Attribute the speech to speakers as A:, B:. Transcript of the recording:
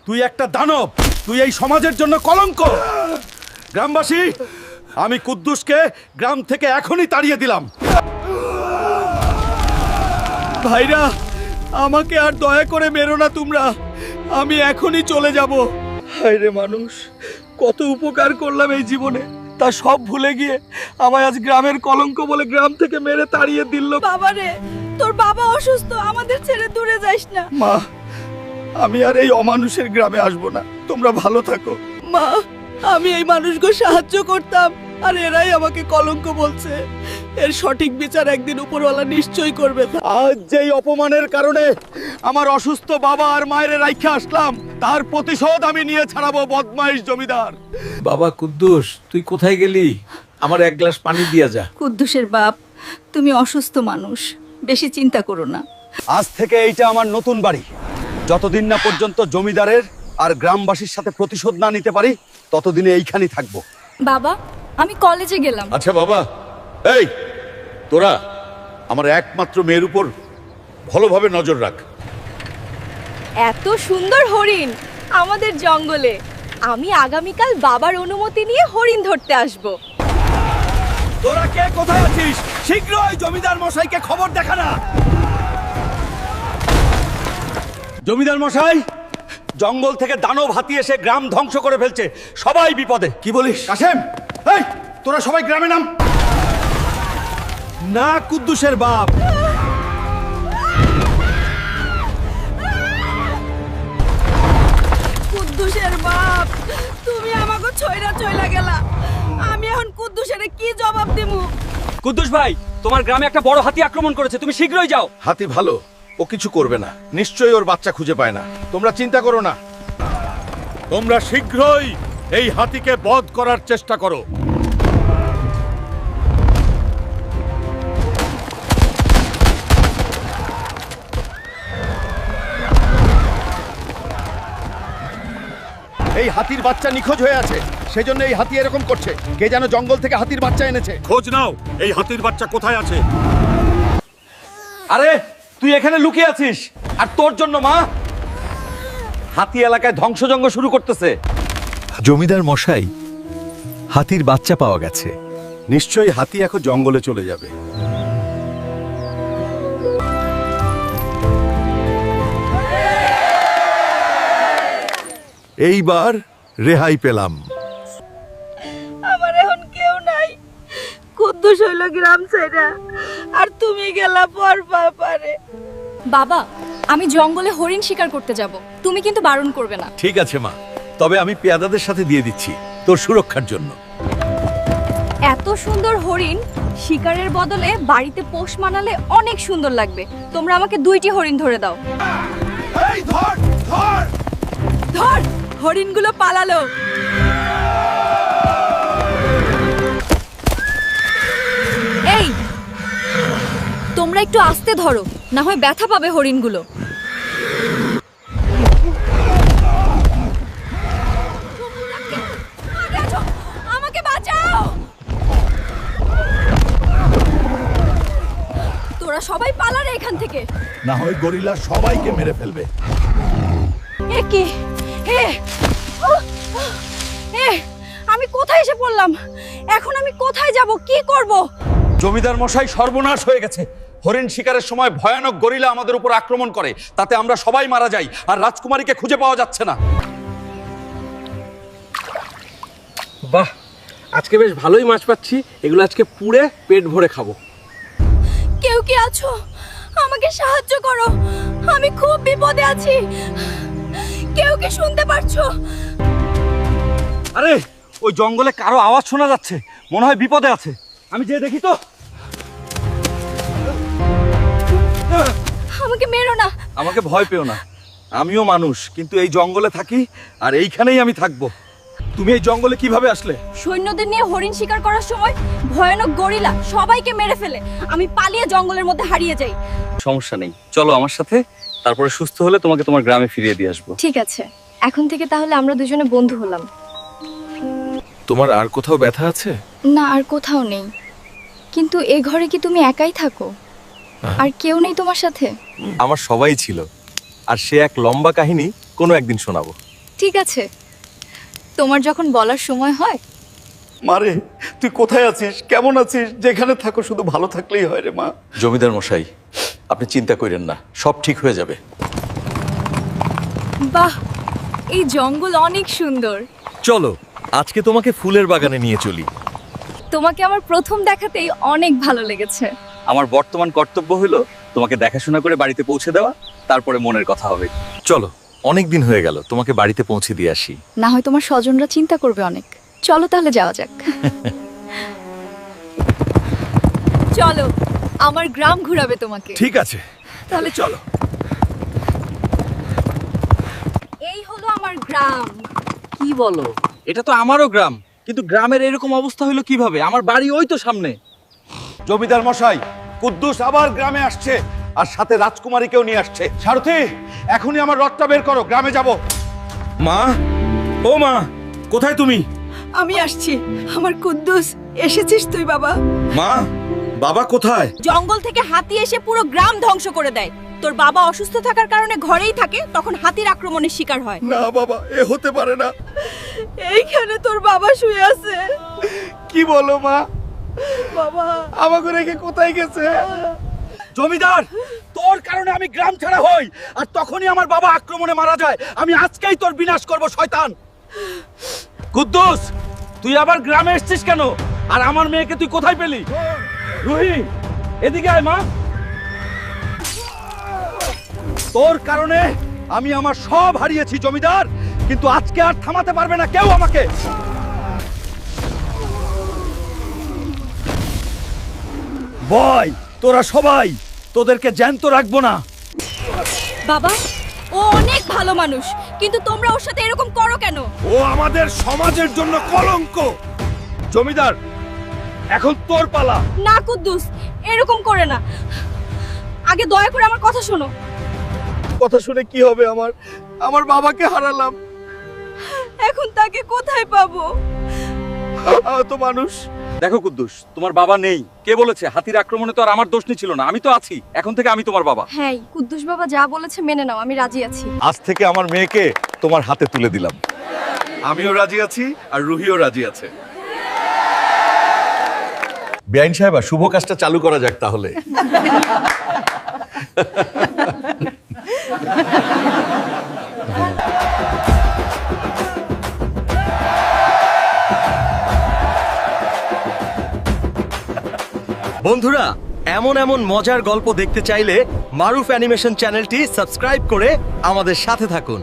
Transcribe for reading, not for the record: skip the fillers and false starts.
A: তুই একটা দানব, তুই এই সমাজের জন্য কলঙ্ক। গ্রামবাসী, আমি কুদ্দুসকে গ্রাম থেকে এখনই তাড়িয়ে দিলাম। ভাইরা, আমাকে আর দয়া করে মেরো না তোমরা, আমি এখনই চলে যাব। হায়রে মানুষ, কত উপকার করলাম এই জীবনে, তা সব ভুলে গিয়ে আমায় আজ গ্রামের কলঙ্ক বলে গ্রাম থেকে মেরে তাড়িয়ে দিল।
B: বাবা রে, তোর বাবা অসুস্থ, আমাদের ছেড়ে দূরে যাস না।
A: মা, আমি আর এই অমানুষের গ্রামে আসবো না, তোমরা ভালো থাকো।
B: মা, আমি এই মানুষকে সাহায্য করতাম আর এরাই আমাকে কলঙ্ক বলছে। এর সঠিক বিচার একদিন উপরওয়ালা নিশ্চয়ই করবে।
A: আজ যেই অপমানের কারণে আমার অসুস্থ বাবা আর মায়ের রাইখা আসলাম, তার প্রতিশোধ আমি নিয়ে ছাড়াবো বদমাইশ জমিদার।
C: বাবা কুদ্দুস, তুই কোথায় গেলি? আমার এক গ্লাস পানি দিয়া যা।
B: কুদ্দুসের বাপ, তুমি অসুস্থ মানুষ, বেশি চিন্তা করো না।
A: আজ থেকে এইটা আমার নতুন বাড়ি। যতদিন না পর্যন্ত জমিদারের আর গ্রামবাসীর সাথে প্রতিশোধ না নিতে পারি, ততদিনে এইখানেই থাকবো।
B: বাবা, আমি কলেজে গেলাম।
D: আচ্ছা বাবা, এই তোরা আমার একমাত্র মেয়ের উপর ভালোভাবে নজর রাখ।
E: এত সুন্দর হরিণ আমাদের জঙ্গলে। আমি আগামীকাল বাবার অনুমতি নিয়ে হরিণ ধরতে আসব।
A: তোরা কে কোথায় আছিস? শীঘ্রই জমিদার মশাইকে খবর দেখা না। জমিদার মশাই, জঙ্গল থেকে দানব হাতি এসে গ্রাম ধ্বংস করে ফেলছে, সবাই বিপদে। কি বলিস কাশেম? এই, তোরা সবাই গ্রামে নাম। না কুদ্দুসের বাপ,
B: কুদ্দুসের বাপ, তুমি আমাকে ছয়রা চইলা গেলা। আমি এখন কুদ্দুসের কি জবাব দেবো?
F: কুদ্দুস ভাই, তোমার গ্রামে একটা বড় হাতি আক্রমণ করেছে, তুমি শীঘ্রই যাও।
D: হাতি ভালো, ও কিছু করবে না, নিশ্চয়ই ওর বাচ্চা খুঁজে পায় না। তোমরা চিন্তা করো না, তোমরা শীঘ্রই এই হাতিকে বধ করার চেষ্টা করো।
A: এই হাতির বাচ্চা নিখোঁজ হয়ে আছে, সেজন্য এই হাতি এরকম করছে। কে যেন জঙ্গল থেকে হাতির বাচ্চা এনেছে।
D: খোঁজ নাও, এই হাতির বাচ্চা কোথায় আছে।
A: আরে, তুই এখানে লুকিয়ে আছিস, আর তোর জন্য মা হাতি এলাকায় ধ্বংসযজ্ঞ শুরু করতেছে।
G: জমিদার মশাই, হাতির বাচ্চা পাওয়া গেছে।
A: নিশ্চয়ই হাতি এখন জঙ্গলে চলে যাবে।
G: এইবার রেহাই পেলাম।
B: আমার এখন কেউ নাই। কুদ্দুস হইল গ্রাম ছেড়া, আর তুমি গেলা পর পারে।
E: বাবা, আমি জঙ্গলে হরিণ শিকার করতে যাব, তুমি কিন্তু বারণ করবে না।
G: ঠিক আছে মা, তবে আমি পেয়াদাদের সাথে দিয়ে দিচ্ছি তোর সুরক্ষার জন্য।
E: এত সুন্দর হরিণ শিকারের বদলে বাড়িতে পোষ মানালে অনেক সুন্দর লাগবে। তোমরা আমাকে 2টি হরিণ ধরে দাও।
A: এই ধর ধর
B: ধর, হরিণগুলো পালালো।
E: এই, তোমরা একটু আস্তে ধরো, না হয় ব্যথা পাবে হরিণগুলো। আমাকে বাঁচাও। তোরা সবাই পালা রে এখান থেকে।
D: না হয় গরিলা সবাইকে মেরে ফেলবে।
E: এ কি? এ এ, আমি কোথায় এসে পড়লাম? এখন আমি কোথায় যাব, কি করব?
A: জমিদার মশাই, সর্বনাশ হয়ে গেছে। হরিণ শিকারের সময় ভয়ানক গরিলা আমাদের উপর আক্রমণ করে, তাতে আমরা সবাই মারা যাই, আর রাজকুমারীকে খুঁজে পাওয়া যাচ্ছে না।
C: বাহ, আজকে বেশ ভালোই মাছ পাচ্ছি। এগুলো আজকে পুড়ে পেট ভরে খাবো।
B: কেউ কি আছো? আমাকে সাহায্য করো, আমি খুব বিপদে আছি। কেউ কি শুনতে পারছো?
A: আরে, ওই জঙ্গলে কারো আওয়াজ শোনা যাচ্ছে, মনে হয় বিপদে আছে। আমি যেয়ে দেখি তো।
E: আমাকে মেরো না।
A: আমাকে ভয় পেও না, আমিও মানুষ, কিন্তু এই জঙ্গলে থাকি আর এইখানেই আমি থাকবো। তুমি এই জঙ্গলে কিভাবে আসলে?
E: সৈন্যদের নিয়ে হরিণ শিকার করার সময় ভয়ানক গরিলা সবাইকে মেরে ফেলে। আমি পালিয়ে জঙ্গলের মধ্যে হারিয়ে যাই।
F: সমস্যা নেই, চলো আমার সাথে, তারপরে সুস্থ হলে তোমাকে তোমার গ্রামে ফিরিয়ে দিয়ে আসবো।
E: ঠিক আছে, এখন থেকে তাহলে আমরা দুজনে বন্ধু হলাম।
G: তোমার আর কোথাও ব্যথা আছে?
E: না, আর কোথাও নেই। কিন্তু এ ঘরে কি তুমি একাই থাকো? আর কেউ নেই তোমার সাথে?
G: আমার সবাই ছিল, আর সে এক লম্বা কাহিনী কোনো একদিন শোনাবো।
E: ঠিক আছে, তোমার যখন বলার সময় হয়।
A: মারে, তুই কোথায় আছিস, কেমন আছিস? যেখানে থাকো শুধু ভালো থাকলেই হয় রে মা।
D: জমিদার মশাই, আপনি চিন্তা করেন না, সব ঠিক হয়ে যাবে।
E: বাহ, এই জঙ্গল অনেক সুন্দর।
G: চলো আজকে তোমাকে ফুলের বাগানে নিয়ে চলি।
E: তোমাকে আমার প্রথম দেখাতেই অনেক ভালো লেগেছে।
F: আমার বর্তমান কর্তব্য হলো তোমাকে দেখাশোনা করে বাড়িতে পৌঁছে দেওয়া, তারপরে মনের কথা হবে।
G: চলো, অনেক দিন হয়ে গেল, তোমাকে বাড়িতে পৌঁছে দিয়ে আসি।
E: না হয় তোমার স্বজনরা চিন্তা করবে অনেক। চলো তাহলে যাওয়া যাক। চলো, আমার গ্রাম ঘোরাবে তোমাকে।
G: ঠিক আছে,
E: তাহলে চলো। এই হলো আমার গ্রাম।
C: কি বলো? এটা তো আমারও গ্রাম, কিন্তু গ্রামের এরকম অবস্থা হলো কিভাবে? আমার বাড়ি ওই তো সামনে।
D: জমিদার মশাই, কুদ্দুস আবার গ্রামে আসছে, আর সাথে রাজকুমারীকেও নিয়ে আসছে। সারথি, এখনই আমার রথটা বের করো, গ্রামে যাব।
A: মা, ও মা, কোথায় তুমি?
B: আমি আসছি। আমার কুদ্দুস, এসেছিস তুই বাবা?
A: মা, বাবা কোথায়?
E: জঙ্গল থেকে হাতি এসে পুরো গ্রাম ধ্বংস করে দেয়। তোর বাবা অসুস্থ থাকার কারণে ঘরেই থাকে, তখন হাতির আক্রমণের শিকার হয়।
A: না বাবা, এ হতে পারে না।
B: এইখানে তোর বাবা শুয়ে আছে।
A: কি বলো মা?
B: বাবা,
A: আমাকে রেখে কোথায় গেছে?
C: জমিদার, তোর কারণে আমি গ্রাম ছাড়া হই, আর তখনই আমার বাবা আক্রমণে মারা যায়। আমি আজকেই তোর বিনাশ করব, শয়তান। কুদ্দুস, তুই আবার গ্রামে এসেছিস কেন? আর আমার মেয়েকে তুই কোথায় পেলি? রুহি, এদিকে আয় মা। তোর কারণে আমি আমার সব হারিয়েছি জমিদার, কিন্তু আজকে আর থামাতে পারবে না কেউ আমাকে।
A: বয়, তোরা সবাই, তোদেরকে জ্যান্ত রাখবো না।
E: বাবা, ও অনেক ভালো মানুষ, কিন্তু তোমরা ওর সাথে এরকম করো কেন?
A: ও আমাদের সমাজের জন্য কলঙ্ক। জমিদার, এখন তোর পালা।
E: না কুদ্দুস, এরকম করে না। আগে দয়া করে আমার কথা শোনো।
A: কথা শুনে কি হবে? আমার বাবাকে হারালাম।
B: এখন তাকে কোথায় পাবো?
A: তো মানুষ।
F: দেখো কুদ্দুস, তোমার বাবা নেই। কে বলেছে? হাতির আক্রমণে তো আর আমার দোষ ছিল না। আমি তো আছি, এখন থেকে আমি তোমার বাবা।
E: হ্যাঁ, কুদ্দুস বাবা যা বলেছে মেনে নাও, আমি রাজি আছি।
D: আজ থেকে আমার মেয়েকে তোমার হাতে তুলে দিলাম।
A: আমিও রাজি আছি, আর রুহিও রাজি আছে।
D: বেআইন সাহেবা, শুভ কাজটা চালু করা যাক তাহলে।
G: বন্ধুরা, এমন এমন মজার গল্প দেখতে চাইলে মারুফ অ্যানিমেশন চ্যানেলটি সাবস্ক্রাইব করে আমাদের সাথে থাকুন।